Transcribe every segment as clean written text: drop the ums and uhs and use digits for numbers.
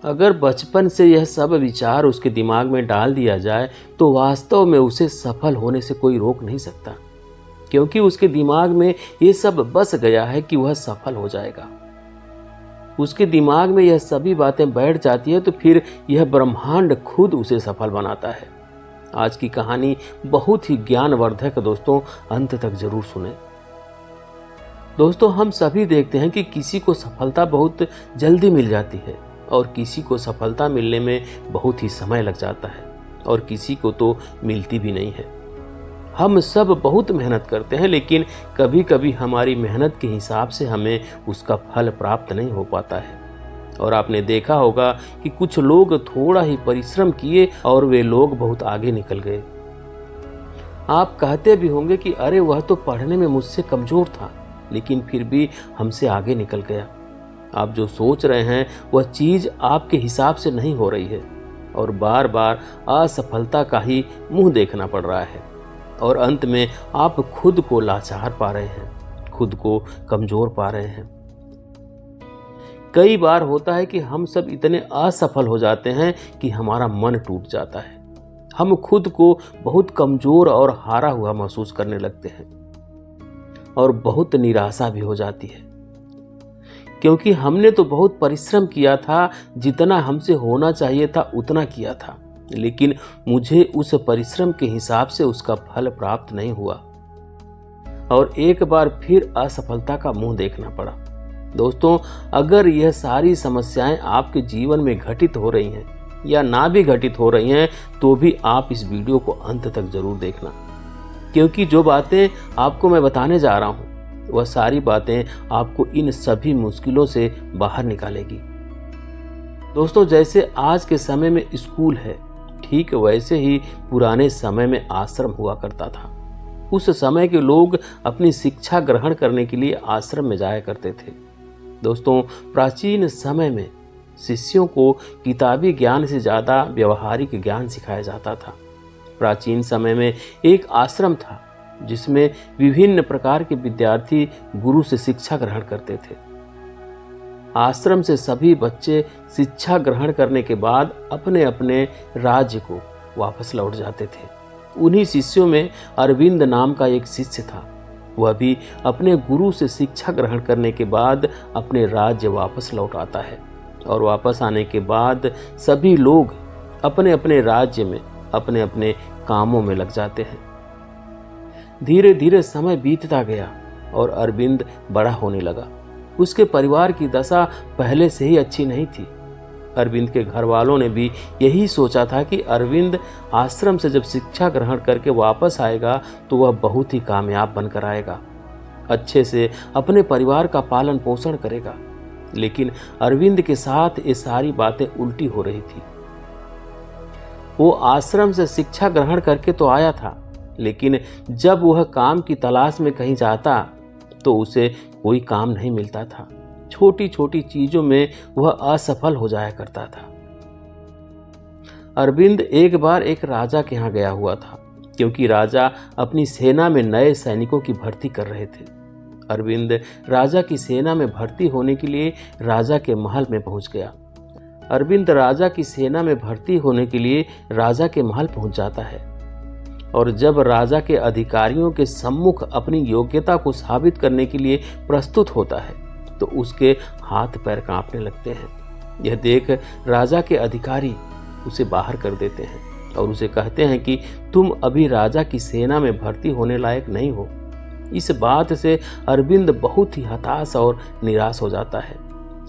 अगर बचपन से यह सब विचार उसके दिमाग में डाल दिया जाए तो वास्तव में उसे सफल होने से कोई रोक नहीं सकता, क्योंकि उसके दिमाग में ये सब बस गया है कि वह सफल हो जाएगा। उसके दिमाग में यह सभी बातें बैठ जाती है तो फिर यह ब्रह्मांड खुद उसे सफल बनाता है। आज की कहानी बहुत ही ज्ञानवर्धक है दोस्तों, अंत तक जरूर सुने। दोस्तों, हम सभी देखते हैं कि किसी को सफलता बहुत जल्दी मिल जाती है और किसी को सफलता मिलने में बहुत ही समय लग जाता है और किसी को तो मिलती भी नहीं है। हम सब बहुत मेहनत करते हैं, लेकिन कभी कभी हमारी मेहनत के हिसाब से हमें उसका फल प्राप्त नहीं हो पाता है। और आपने देखा होगा कि कुछ लोग थोड़ा ही परिश्रम किए और वे लोग बहुत आगे निकल गए। आप कहते भी होंगे कि अरे वह तो पढ़ने में मुझसे कमजोर था, लेकिन फिर भी हमसे आगे निकल गया। आप जो सोच रहे हैं वह चीज आपके हिसाब से नहीं हो रही है और बार बार असफलता का ही मुंह देखना पड़ रहा है और अंत में आप खुद को लाचार पा रहे हैं, खुद को कमजोर पा रहे हैं। कई बार होता है कि हम सब इतने असफल हो जाते हैं कि हमारा मन टूट जाता है। हम खुद को बहुत कमजोर और हारा हुआ महसूस करने लगते हैं और बहुत निराशा भी हो जाती है, क्योंकि हमने तो बहुत परिश्रम किया था, जितना हमसे होना चाहिए था उतना किया था, लेकिन मुझे उस परिश्रम के हिसाब से उसका फल प्राप्त नहीं हुआ और एक बार फिर असफलता का मुंह देखना पड़ा। दोस्तों, अगर यह सारी समस्याएं आपके जीवन में घटित हो रही हैं या ना भी घटित हो रही हैं तो भी आप इस वीडियो को अंत तक जरूर देखना, क्योंकि जो बातें आपको मैं बताने जा रहा हूं वह सारी बातें आपको इन सभी मुश्किलों से बाहर निकालेगी। दोस्तों, जैसे आज के समय में स्कूल है, ठीक वैसे ही पुराने समय में आश्रम हुआ करता था। उस समय के लोग अपनी शिक्षा ग्रहण करने के लिए आश्रम में जाया करते थे। दोस्तों, प्राचीन समय में शिष्यों को किताबी ज्ञान से ज्यादा व्यवहारिक ज्ञान सिखाया जाता था। प्राचीन समय में एक आश्रम था जिसमें विभिन्न प्रकार के विद्यार्थी गुरु से शिक्षा ग्रहण करते थे। आश्रम से सभी बच्चे शिक्षा ग्रहण करने के बाद अपने अपने राज्य को वापस लौट जाते थे। उन्हीं शिष्यों में अरविंद नाम का एक शिष्य था। वह भी अपने गुरु से शिक्षा ग्रहण करने के बाद अपने राज्य वापस लौट आता है और वापस आने के बाद सभी लोग अपने अपने राज्य में अपने अपने कामों में लग जाते हैं। धीरे धीरे समय बीतता गया और अरविंद बड़ा होने लगा। उसके परिवार की दशा पहले से ही अच्छी नहीं थी। अरविंद के घर वालों ने भी यही सोचा था कि अरविंद आश्रम से जब शिक्षा ग्रहण करके वापस आएगा तो वह बहुत ही कामयाब बनकर आएगा, अच्छे से अपने परिवार का पालन पोषण करेगा। लेकिन अरविंद के साथ ये सारी बातें उल्टी हो रही थी। वो आश्रम से शिक्षा ग्रहण करके तो आया था, लेकिन जब वह काम की तलाश में कहीं जाता तो उसे कोई काम नहीं मिलता था। छोटी छोटी चीजों में वह असफल हो जाया करता था। अरविंद एक बार एक राजा के यहाँ गया हुआ था, क्योंकि राजा अपनी सेना में नए सैनिकों की भर्ती कर रहे थे। अरविंद राजा की सेना में भर्ती होने के लिए राजा के महल में पहुंच गया। अरविंद राजा की सेना में भर्ती होने के लिए राजा के महल पहुंच जाता है और जब राजा के अधिकारियों के सम्मुख अपनी योग्यता को साबित करने के लिए प्रस्तुत होता है तो उसके हाथ पैर कांपने लगते हैं। यह देख राजा के अधिकारी उसे बाहर कर देते हैं और उसे कहते हैं कि तुम अभी राजा की सेना में भर्ती होने लायक नहीं हो। इस बात से अरविंद बहुत ही हताश और निराश हो जाता है,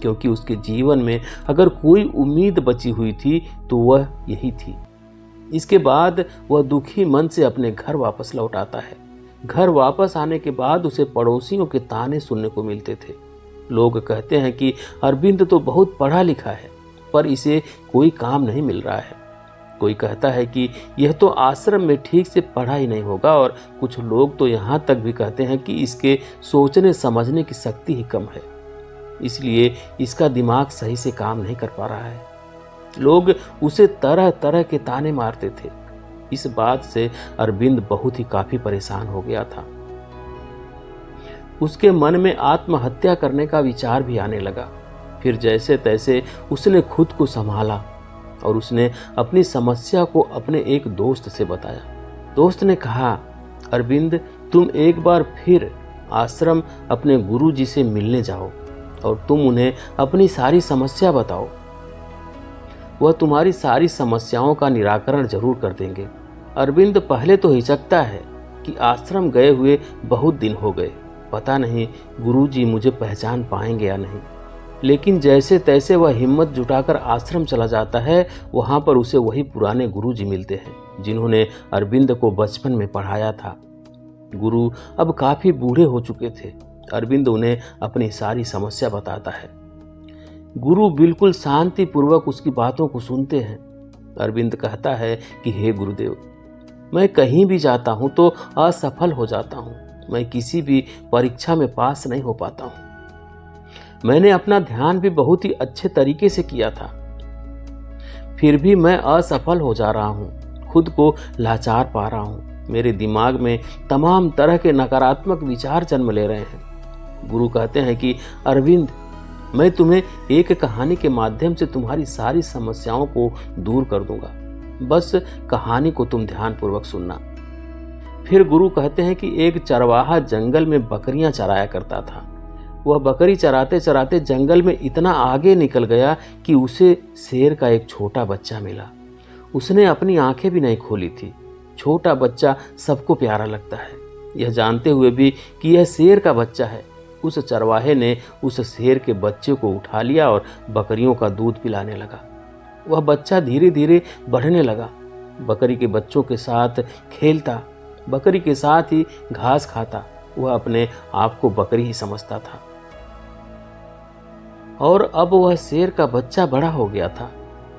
क्योंकि उसके जीवन में अगर कोई उम्मीद बची हुई थी तो वह यही थी। इसके बाद वह दुखी मन से अपने घर वापस लौट आता है। घर वापस आने के बाद उसे पड़ोसियों के ताने सुनने को मिलते थे। लोग कहते हैं कि अरविंद तो बहुत पढ़ा लिखा है पर इसे कोई काम नहीं मिल रहा है। कोई कहता है कि यह तो आश्रम में ठीक से पढ़ा ही नहीं होगा और कुछ लोग तो यहाँ तक भी कहते हैं कि इसके सोचने समझने की शक्ति ही कम है, इसलिए इसका दिमाग सही से काम नहीं कर पा रहा है। लोग उसे तरह तरह के ताने मारते थे। इस बात से अरविंद बहुत ही काफी परेशान हो गया था। उसके मन में आत्महत्या करने का विचार भी आने लगा। फिर जैसे तैसे उसने खुद को संभाला और उसने अपनी समस्या को अपने एक दोस्त से बताया। दोस्त ने कहा, अरविंद, तुम एक बार फिर आश्रम अपने गुरुजी से मिलने जाओ और तुम उन्हें अपनी सारी समस्या बताओ। वह तुम्हारी सारी समस्याओं का निराकरण जरूर कर देंगे। अरविंद पहले तो हिचकता है कि आश्रम गए हुए बहुत दिन हो गए, पता नहीं गुरुजी मुझे पहचान पाएंगे या नहीं। लेकिन जैसे तैसे वह हिम्मत जुटाकर आश्रम चला जाता है। वहाँ पर उसे वही पुराने गुरुजी मिलते हैं जिन्होंने अरविंद को बचपन में पढ़ाया था। गुरु अब काफ़ी बूढ़े हो चुके थे। अरविंद उन्हें अपनी सारी समस्या बताता है। गुरु बिल्कुल शांतिपूर्वक उसकी बातों को सुनते हैं। अरविंद कहता है कि हे गुरुदेव, मैं कहीं भी जाता हूँ तो असफल हो जाता हूँ। मैं किसी भी परीक्षा में पास नहीं हो पाता हूँ। मैंने अपना ध्यान भी बहुत ही अच्छे तरीके से किया था, फिर भी मैं असफल हो जा रहा हूँ। खुद को लाचार पा रहा हूँ। मेरे दिमाग में तमाम तरह के नकारात्मक विचार जन्म ले रहे हैं। गुरु कहते हैं कि अरविंद, मैं तुम्हें एक कहानी के माध्यम से तुम्हारी सारी समस्याओं को दूर कर दूंगा। बस कहानी को तुम ध्यानपूर्वक सुनना। फिर गुरु कहते हैं कि एक चरवाहा जंगल में बकरियां चराया करता था। वह बकरी चराते चराते जंगल में इतना आगे निकल गया कि उसे शेर का एक छोटा बच्चा मिला। उसने अपनी आंखें भी नहीं खोली थी। छोटा बच्चा सबको प्यारा लगता है, यह जानते हुए भी कि यह शेर का बच्चा है। उस चरवाहे ने उस शेर के बच्चे को उठा लिया और बकरियों का दूध पिलाने लगा। वह बच्चा धीरे धीरे बढ़ने लगा। बकरी के बच्चों के साथ खेलता, बकरी के साथ ही घास खाता। वह अपने आप को बकरी ही समझता था। और अब वह शेर का बच्चा बड़ा हो गया था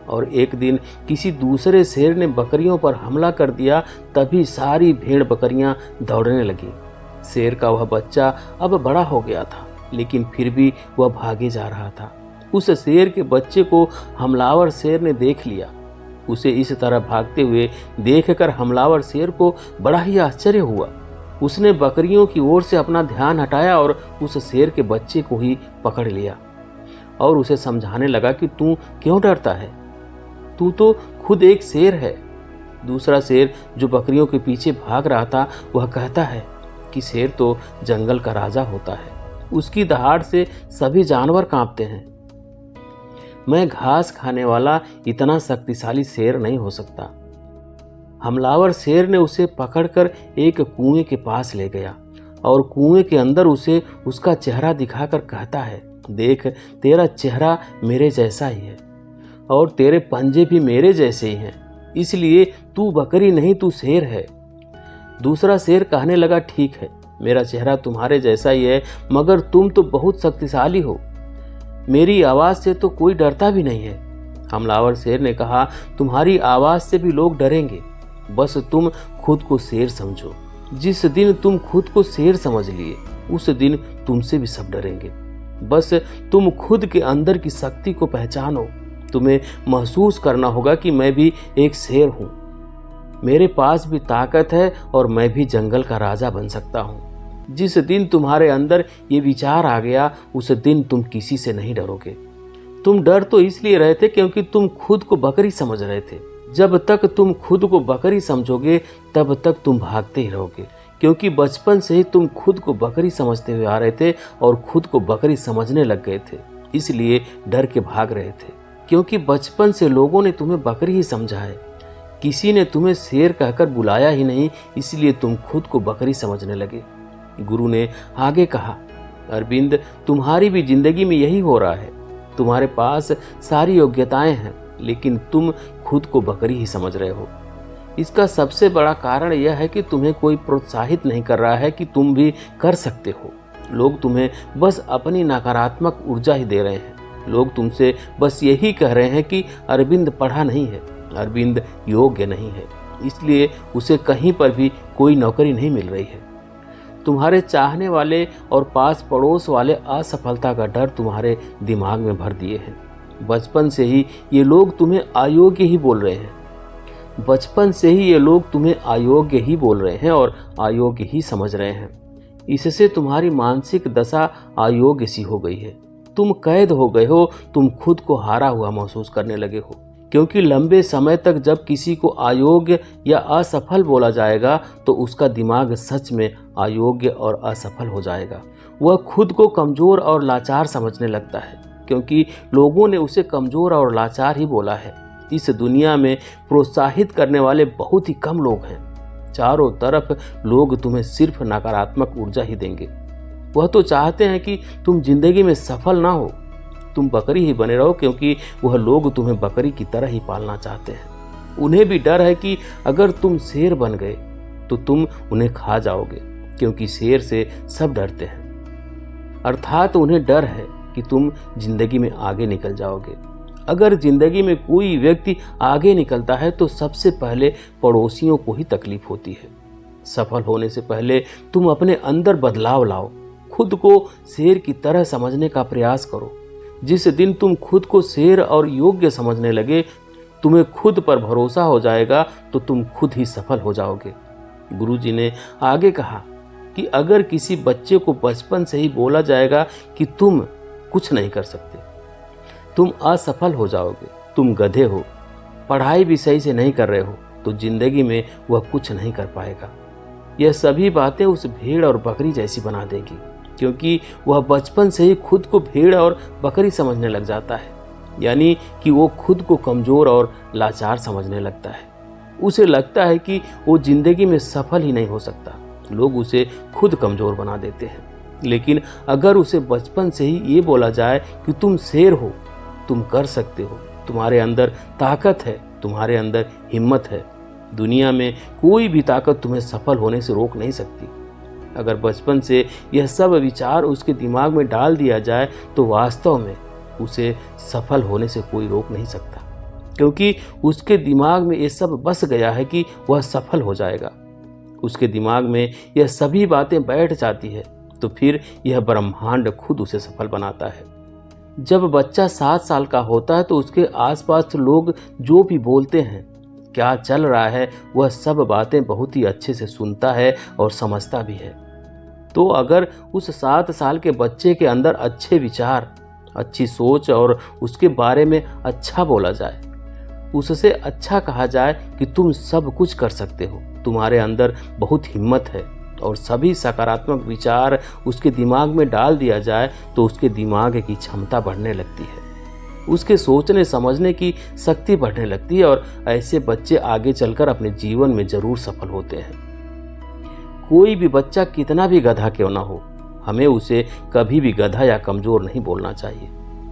और एक दिन किसी दूसरे शेर ने बकरियों पर हमला कर दिया। तभी सारी भेड़ बकरियां दौड़ने लगी। शेर का वह बच्चा अब बड़ा हो गया था, लेकिन फिर भी वह भागे जा रहा था। उस शेर के बच्चे को हमलावर शेर ने देख लिया। उसे इस तरह भागते हुए देखकर हमलावर शेर को बड़ा ही आश्चर्य हुआ। उसने बकरियों की ओर से अपना ध्यान हटाया और उस शेर के बच्चे को ही पकड़ लिया और उसे समझाने लगा कि तू क्यों डरता है, तू तो खुद एक शेर है। दूसरा शेर जो बकरियों के पीछे भाग रहा था वह कहता है कि शेर तो जंगल का राजा होता है, उसकी दहाड़ से सभी जानवर कांपते हैं। मैं घास खाने वाला इतना शक्तिशाली शेर नहीं हो सकता। हमलावर शेर ने उसे पकड़कर एक कुएं के पास ले गया और कुएं के अंदर उसे उसका चेहरा दिखाकर कहता है, देख, तेरा चेहरा मेरे जैसा ही है और तेरे पंजे भी मेरे जैसे ही हैं, इसलिए तू बकरी नहीं, तू शेर है। दूसरा शेर कहने लगा, ठीक है, मेरा चेहरा तुम्हारे जैसा ही है, मगर तुम तो बहुत शक्तिशाली हो। मेरी आवाज़ से तो कोई डरता भी नहीं है। हमलावर शेर ने कहा, तुम्हारी आवाज़ से भी लोग डरेंगे, बस तुम खुद को शेर समझो। जिस दिन तुम खुद को शेर समझ लिए उस दिन तुमसे भी सब डरेंगे। बस तुम खुद के अंदर की शक्ति को पहचानो। तुम्हें महसूस करना होगा कि मैं भी एक शेर हूँ, मेरे पास भी ताकत है और मैं भी जंगल का राजा बन सकता हूँ। जिस दिन तुम्हारे अंदर ये विचार आ गया उस दिन तुम किसी से नहीं डरोगे। तुम डर तो इसलिए रहे थे क्योंकि तुम खुद को बकरी समझ रहे थे। जब तक तुम खुद को बकरी समझोगे तब तक तुम भागते ही रहोगे, क्योंकि बचपन से ही तुम खुद को बकरी समझते हुए आ रहे थे और खुद को बकरी समझने लग गए थे, इसलिए डर के भाग रहे थे। क्योंकि बचपन से लोगों ने तुम्हें बकरी ही समझा है, किसी ने तुम्हें शेर कहकर बुलाया ही नहीं, इसलिए तुम खुद को बकरी समझने लगे। गुरु ने आगे कहा, अरविंद, तुम्हारी भी जिंदगी में यही हो रहा है। तुम्हारे पास सारी योग्यताएं हैं, लेकिन तुम खुद को बकरी ही समझ रहे हो। इसका सबसे बड़ा कारण यह है कि तुम्हें कोई प्रोत्साहित नहीं कर रहा है कि तुम भी कर सकते हो। लोग तुम्हें बस अपनी नकारात्मक ऊर्जा ही दे रहे हैं। लोग तुमसे बस यही कह रहे हैं कि अरविंद पढ़ा नहीं है, अरविंद योग्य नहीं है, इसलिए उसे कहीं पर भी कोई नौकरी नहीं मिल रही है। तुम्हारे चाहने वाले और पास पड़ोस वाले असफलता का डर तुम्हारे दिमाग में भर दिए हैं। बचपन से ही ये लोग तुम्हें अयोग्य ही बोल रहे हैं। बचपन से ही ये लोग तुम्हें अयोग्य ही बोल रहे हैं और अयोग्य ही समझ रहे हैं। इससे तुम्हारी मानसिक दशा अयोग्य सी हो गई है। तुम कैद हो गए हो, तुम खुद को हारा हुआ महसूस करने लगे हो। क्योंकि लंबे समय तक जब किसी को अयोग्य या असफल बोला जाएगा तो उसका दिमाग सच में अयोग्य और असफल हो जाएगा। वह खुद को कमजोर और लाचार समझने लगता है, क्योंकि लोगों ने उसे कमजोर और लाचार ही बोला है। इस दुनिया में प्रोत्साहित करने वाले बहुत ही कम लोग हैं। चारों तरफ लोग तुम्हें सिर्फ नकारात्मक ऊर्जा ही देंगे। वह तो चाहते हैं कि तुम जिंदगी में सफल ना हो, तुम बकरी ही बने रहो, क्योंकि वह लोग तुम्हें बकरी की तरह ही पालना चाहते हैं। उन्हें भी डर है कि अगर तुम शेर बन गए तो तुम उन्हें खा जाओगे, क्योंकि शेर से सब डरते हैं। अर्थात उन्हें डर है कि तुम जिंदगी में आगे निकल जाओगे। अगर जिंदगी में कोई व्यक्ति आगे निकलता है तो सबसे पहले पड़ोसियों को ही तकलीफ होती है। सफल होने से पहले तुम अपने अंदर बदलाव लाओ, खुद को शेर की तरह समझने का प्रयास करो। जिस दिन तुम खुद को शेर और योग्य समझने लगे, तुम्हें खुद पर भरोसा हो जाएगा तो तुम खुद ही सफल हो जाओगे। गुरुजी ने आगे कहा कि अगर किसी बच्चे को बचपन से ही बोला जाएगा कि तुम कुछ नहीं कर सकते, तुम असफल हो जाओगे, तुम गधे हो, पढ़ाई भी सही से नहीं कर रहे हो, तो जिंदगी में वह कुछ नहीं कर पाएगा। यह सभी बातें उस भेड़ और बकरी जैसी बना देगी, क्योंकि वह बचपन से ही खुद को भेड़ और बकरी समझने लग जाता है, यानी कि वो खुद को कमजोर और लाचार समझने लगता है। उसे लगता है कि वो जिंदगी में सफल ही नहीं हो सकता। लोग उसे खुद कमजोर बना देते हैं। लेकिन अगर उसे बचपन से ही ये बोला जाए कि तुम शेर हो, तुम कर सकते हो, तुम्हारे अंदर ताकत है, तुम्हारे अंदर हिम्मत है, दुनिया में कोई भी ताकत तुम्हें सफल होने से रोक नहीं सकती। अगर बचपन से यह सब विचार उसके दिमाग में डाल दिया जाए तो वास्तव में उसे सफल होने से कोई रोक नहीं सकता, क्योंकि उसके दिमाग में ये सब बस गया है कि वह सफल हो जाएगा। उसके दिमाग में यह सभी बातें बैठ जाती है तो फिर यह ब्रह्मांड खुद उसे सफल बनाता है। जब बच्चा 7 साल का होता है तो उसके आसपास लोग जो भी बोलते हैं, क्या चल रहा है, वह सब बातें बहुत ही अच्छे से सुनता है और समझता भी है। तो अगर उस 7 साल के बच्चे के अंदर अच्छे विचार, अच्छी सोच और उसके बारे में अच्छा बोला जाए, उससे अच्छा कहा जाए कि तुम सब कुछ कर सकते हो, तुम्हारे अंदर बहुत हिम्मत है, और सभी सकारात्मक विचार उसके दिमाग में डाल दिया जाए तो उसके दिमाग की क्षमता बढ़ने लगती है, उसके सोचने समझने की शक्ति बढ़ने लगती है, और ऐसे बच्चे आगे चलकर अपने जीवन में जरूर सफल होते हैं। कोई भी बच्चा कितना भी गधा क्यों ना हो, हमें उसे कभी भी गधा या कमजोर नहीं बोलना चाहिए।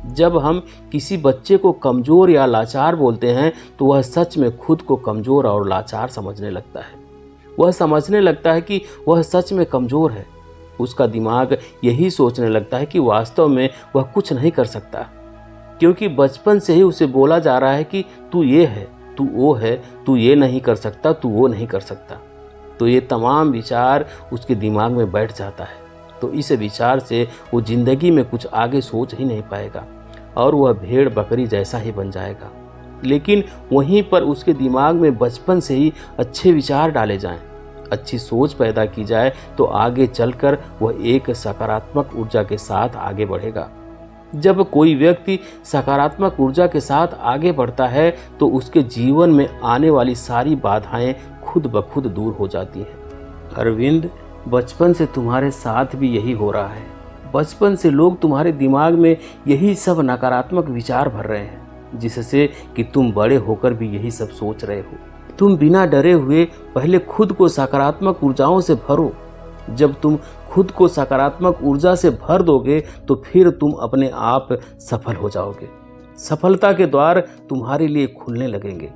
जब हम किसी बच्चे को कमजोर या लाचार बोलते हैं तो वह सच में खुद को कमजोर और लाचार समझने लगता है। वह समझने लगता है कि वह सच में कमजोर है। उसका दिमाग यही सोचने लगता है कि वास्तव में वह कुछ नहीं कर सकता, क्योंकि बचपन से ही उसे बोला जा रहा है कि तू ये है, तू वो है, तू ये नहीं कर सकता, तू वो नहीं कर सकता। तो ये तमाम विचार उसके दिमाग में बैठ जाता है। तो इस विचार से वो जिंदगी में कुछ आगे सोच ही नहीं पाएगा और वह भेड़ बकरी जैसा ही बन जाएगा। लेकिन वहीं पर उसके दिमाग में बचपन से ही अच्छे विचार डाले जाएं, अच्छी सोच पैदा की जाए तो आगे चलकर वह एक सकारात्मक ऊर्जा के साथ आगे बढ़ेगा। जब कोई व्यक्ति सकारात्मक ऊर्जा के साथ आगे बढ़ता है तो उसके जीवन में आने वाली सारी बाधाएं खुद ब खुद दूर हो जाती हैं। अरविंद, बचपन से तुम्हारे साथ भी यही हो रहा है। बचपन से लोग तुम्हारे दिमाग में यही सब नकारात्मक विचार भर रहे हैं, जिससे कि तुम बड़े होकर भी यही सब सोच रहे हो। तुम बिना डरे हुए पहले खुद को सकारात्मक ऊर्जाओं से भरो। जब तुम खुद को सकारात्मक ऊर्जा से भर दोगे तो फिर तुम अपने आप सफल हो जाओगे। सफलता के द्वार तुम्हारे लिए खुलने लगेंगे।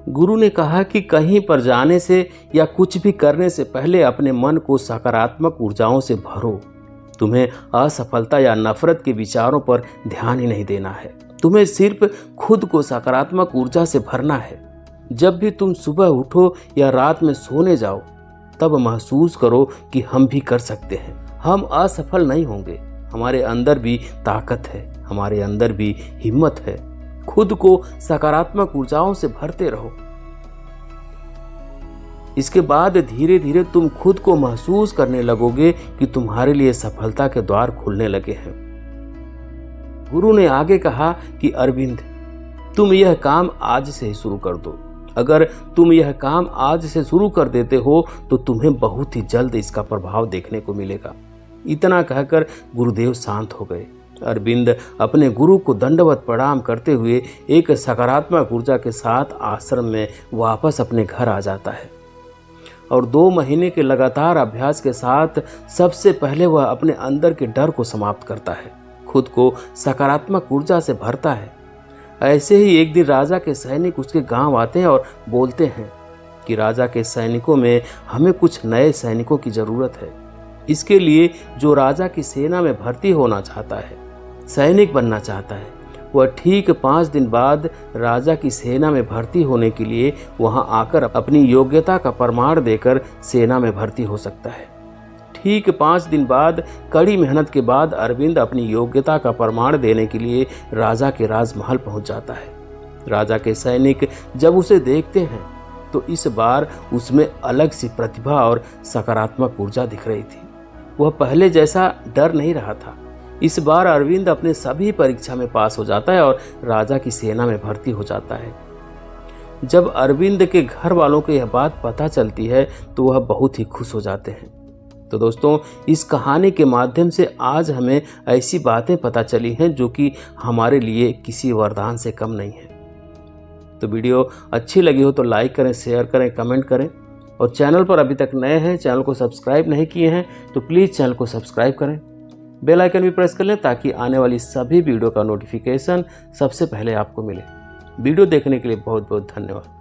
गुरु ने कहा कि कहीं पर जाने से या कुछ भी करने से पहले अपने मन को सकारात्मक ऊर्जाओं से भरो। तुम्हें असफलता या नफरत के विचारों पर ध्यान ही नहीं देना है। तुम्हें सिर्फ खुद को सकारात्मक ऊर्जा से भरना है। जब भी तुम सुबह उठो या रात में सोने जाओ, तब महसूस करो कि हम भी कर सकते हैं। हम असफल नहीं होंगे। हमारे अंदर भी ताकत है, हमारे अंदर भी हिम्मत है। खुद को सकारात्मक ऊर्जाओं से भरते रहो। इसके बाद धीरे धीरे तुम खुद को महसूस करने लगोगे कि तुम्हारे लिए सफलता के द्वार खुलने लगे हैं। गुरु ने आगे कहा कि अरविंद, तुम यह काम आज से ही शुरू कर दो। अगर तुम यह काम आज से शुरू कर देते हो तो तुम्हें बहुत ही जल्द इसका प्रभाव देखने को मिलेगा। इतना कहकर गुरुदेव शांत हो गए। अरविंद अपने गुरु को दंडवत प्रणाम करते हुए एक सकारात्मक ऊर्जा के साथ आश्रम में वापस अपने घर आ जाता है और 2 महीने के लगातार अभ्यास के साथ सबसे पहले वह अपने अंदर के डर को समाप्त करता है, खुद को सकारात्मक ऊर्जा से भरता है। ऐसे ही एक दिन राजा के सैनिक उसके गांव आते हैं और बोलते हैं कि राजा के सैनिकों में हमें कुछ नए सैनिकों की ज़रूरत है। इसके लिए जो राजा की सेना में भर्ती होना चाहता है, सैनिक बनना चाहता है, वह ठीक 5 दिन बाद राजा की सेना में भर्ती होने के लिए वहां आकर अपनी योग्यता का प्रमाण देकर सेना में भर्ती हो सकता है। ठीक 5 दिन बाद कड़ी मेहनत के बाद अरविंद अपनी योग्यता का प्रमाण देने के लिए राजा के राजमहल पहुंच जाता है। राजा के सैनिक जब उसे देखते हैं तो इस बार उसमें अलग सी प्रतिभा और सकारात्मक ऊर्जा दिख रही थी। वह पहले जैसा डर नहीं रहा था। इस बार अरविंद अपने सभी परीक्षा में पास हो जाता है और राजा की सेना में भर्ती हो जाता है। जब अरविंद के घर वालों को यह बात पता चलती है तो वह बहुत ही खुश हो जाते हैं। तो दोस्तों, इस कहानी के माध्यम से आज हमें ऐसी बातें पता चली हैं जो कि हमारे लिए किसी वरदान से कम नहीं है। तो वीडियो अच्छी लगी हो तो लाइक करें, शेयर करें, कमेंट करें और चैनल पर अभी तक नए हैं, चैनल को सब्सक्राइब नहीं किए हैं तो प्लीज़ चैनल को सब्सक्राइब करें, बेल आइकन भी प्रेस कर लें ताकि आने वाली सभी वीडियो का नोटिफिकेशन सबसे पहले आपको मिले। वीडियो देखने के लिए बहुत बहुत धन्यवाद।